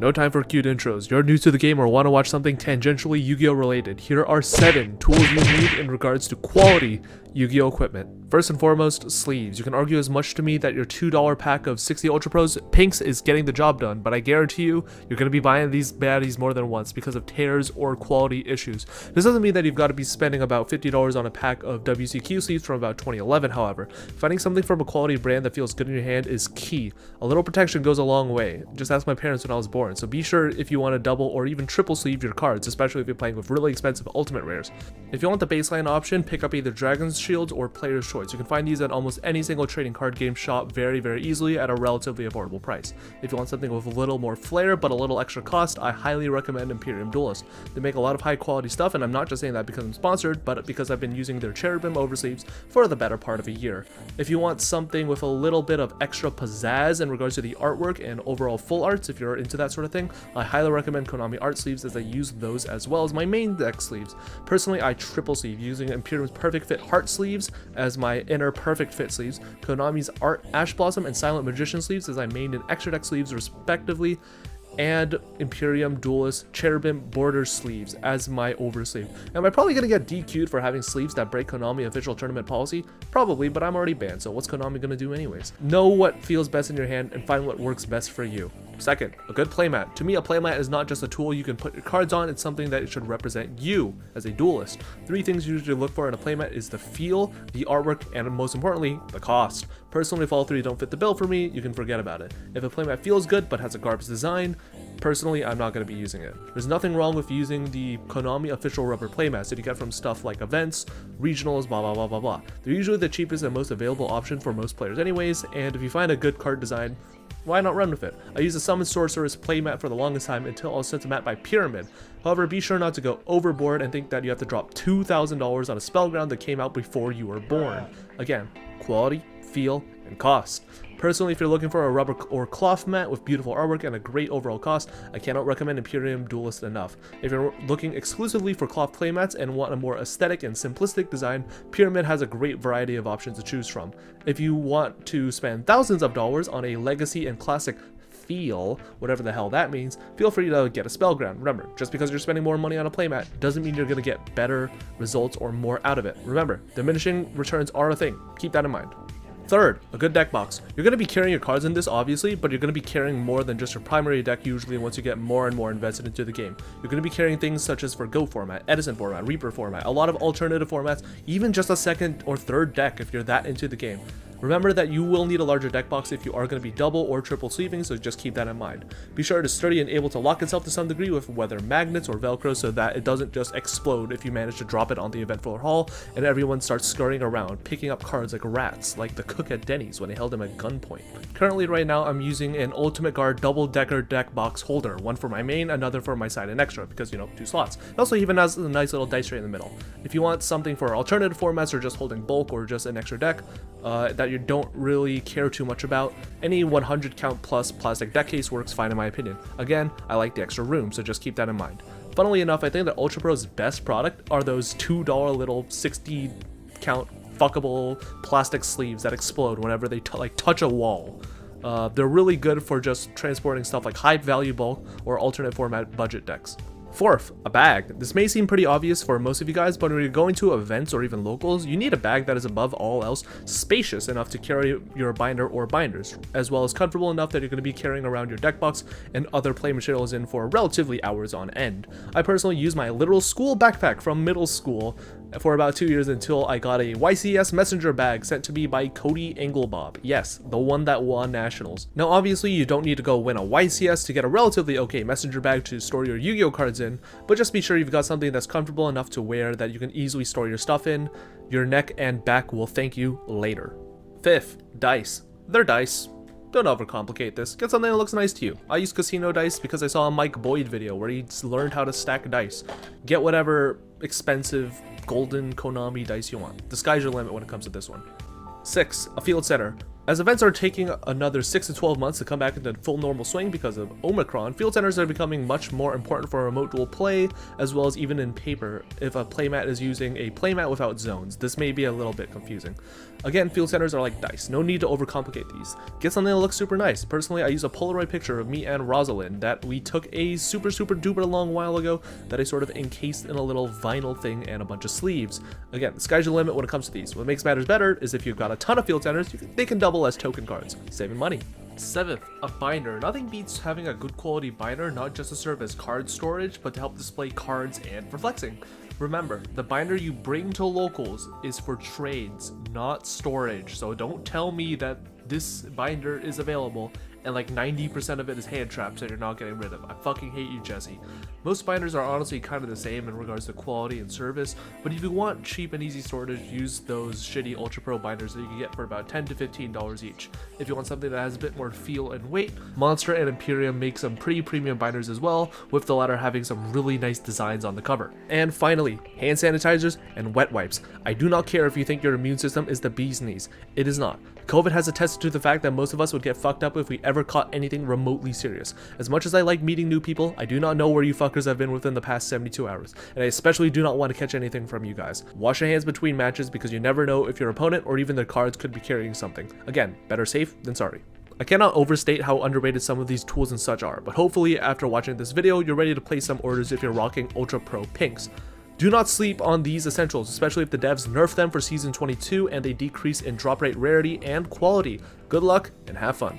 No time for cute intros. You're new to the game or want to watch something tangentially Yu-Gi-Oh related. Here are 7 tools you need in regards to quality Yu-Gi-Oh equipment. First and foremost, sleeves. You can argue as much to me that your $2 pack of 60 Ultra Pros pinks is getting the job done, but I guarantee you, you're going to be buying these baddies more than once because of tears or quality issues. This doesn't mean that you've got to be spending about $50 on a pack of WCQ sleeves from about 2011, however. Finding something from a quality brand that feels good in your hand is key. A little protection goes a long way. Just ask my parents when I was born, so be sure if you want to double or even triple sleeve your cards, especially if you're playing with really expensive ultimate rares. If you want the baseline option, pick up either Dragon's Shields or Player's Choice. You can find these at almost any single trading card game shop very easily at a relatively affordable price. If you want something with a little more flair but a little extra cost, I highly recommend Imperium Duelist. They make a lot of high quality stuff, and I'm not just saying that because I'm sponsored, but because I've been using their Cherubim oversleeves for the better part of a year. If you want something with a little bit of extra pizzazz in regards to the artwork and overall full arts, if you're into that sort of thing, I highly recommend Konami art sleeves, as I use those as well as my main deck sleeves. Personally, I triple sleeve using Imperium's Perfect Fit Heart sleeves as my inner Perfect Fit sleeves, Konami's Art Ash Blossom and Silent Magician sleeves as my main and extra deck sleeves respectively, and Imperium Duelist Cherubim Border sleeves as my oversleeve. Am I probably going to get DQ'd for having sleeves that break Konami official tournament policy? Probably, but I'm already banned, so what's Konami going to do anyways? Know what feels best in your hand and find what works best for you. Second, a good playmat. To me, a playmat is not just a tool you can put your cards on, it's something that should represent you as a duelist. 3 things you usually look for in a playmat is the feel, the artwork, and most importantly, the cost. Personally, if all 3 don't fit the bill for me, you can forget about it. If a playmat feels good but has a garbage design, personally, I'm not going to be using it. There's nothing wrong with using the Konami official rubber playmats that you get from stuff like events, regionals, blah. They're usually the cheapest and most available option for most players anyways, and if you find a good card design, why not run with it? I used a Summon Sorcerer's playmat for the longest time until I was sent a mat by Pyramid. However, be sure not to go overboard and think that you have to drop $2,000 on a Spellground that came out before you were born. Again, quality, feel, and cost. Personally, if you're looking for a rubber or cloth mat with beautiful artwork and a great overall cost, I cannot recommend Imperium Duelist enough. If you're looking exclusively for cloth playmats and want a more aesthetic and simplistic design, Pyramid has a great variety of options to choose from. If you want to spend thousands of dollars on a legacy and classic feel, whatever the hell that means, feel free to get a Spellground. Remember, just because you're spending more money on a playmat doesn't mean you're going to get better results or more out of it. Remember, diminishing returns are a thing. Keep that in mind. Third, a good deck box. You're going to be carrying your cards in this obviously, but you're going to be carrying more than just your primary deck usually once you get more and more invested into the game. You're going to be carrying things such as for Go format, Edison format, Reaper format, a lot of alternative formats, even just a second or third deck if you're that into the game. Remember that you will need a larger deck box if you are going to be double or triple sleeving, so just keep that in mind. Be sure it is sturdy and able to lock itself to some degree with whether magnets or velcro so that it doesn't just explode if you manage to drop it on the event floor hall and everyone starts scurrying around, picking up cards like rats, like the cook at Denny's when they held him at gunpoint. Currently right now I'm using an Ultimate Guard double-decker deck box holder, one for my main, another for my side and extra, because 2 slots. It also even has a nice little dice tray in the middle. If you want something for alternative formats or just holding bulk or just an extra deck that you don't really care too much about, any 100 count plus plastic deck case works fine in my opinion. Again, I like the extra room, so just keep that in mind. Funnily enough, I think that Ultra Pro's best product are those $2 little 60 count fuckable plastic sleeves that explode whenever they touch a wall. They're really good for just transporting stuff like high value bulk or alternate format budget decks. Fourth, a bag. This may seem pretty obvious for most of you guys, but when you're going to events or even locals, you need a bag that is above all else spacious enough to carry your binder or binders, as well as comfortable enough that you're going to be carrying around your deck box and other play materials in for relatively hours on end. I personally use my literal school backpack from middle school for about 2 years until I got a YCS messenger bag sent to me by Cody Engelbob. Yes, the one that won nationals. Now obviously you don't need to go win a YCS to get a relatively okay messenger bag to store your Yu-Gi-Oh cards in, but just be sure you've got something that's comfortable enough to wear that you can easily store your stuff in. Your neck and back will thank you later. Fifth, dice. They're dice. Don't overcomplicate this. Get something that looks nice to you. I use casino dice because I saw a Mike Boyd video where he learned how to stack dice. Get whatever expensive golden Konami dice you want. The sky's your limit when it comes to this one. 6, a field center. As events are taking another 6 to 12 months to come back into full normal swing because of Omicron, field centers are becoming much more important for remote duel play, as well as even in paper if a playmat is using a playmat without zones. This may be a little bit confusing. Again, field centers are like dice. No need to overcomplicate these. Get something that looks super nice. Personally, I use a Polaroid picture of me and Rosalind that we took a super duper long while ago that I sort of encased in a little vinyl thing and a bunch of sleeves. Again, the sky's your limit when it comes to these. What makes matters better is if you've got a ton of field centers, they can double as token cards, saving money. 7th, a binder. Nothing beats having a good quality binder, not just to serve as card storage, but to help display cards and for flexing. Remember, the binder you bring to locals is for trades, not storage, so don't tell me that this binder is available and like 90% of it is hand traps that you're not getting rid of. I fucking hate you, Jesse. Most binders are honestly kind of the same in regards to quality and service, but if you want cheap and easy storage, use those shitty Ultra Pro binders that you can get for about $10 to $15 each. If you want something that has a bit more feel and weight, Monster and Imperium make some pretty premium binders as well, with the latter having some really nice designs on the cover. And finally, hand sanitizers and wet wipes. I do not care if you think your immune system is the bee's knees. It is not. COVID has attested to the fact that most of us would get fucked up if we ever caught anything remotely serious. As much as I like meeting new people, I do not know where you fuckers have been within the past 72 hours, and I especially do not want to catch anything from you guys. Wash your hands between matches because you never know if your opponent or even their cards could be carrying something. Again, better safe than sorry. I cannot overstate how underrated some of these tools and such are, but hopefully after watching this video, you're ready to place some orders if you're rocking Ultra Pro pinks. Do not sleep on these essentials, especially if the devs nerf them for Season 22 and they decrease in drop rate, rarity, and quality. Good luck and have fun.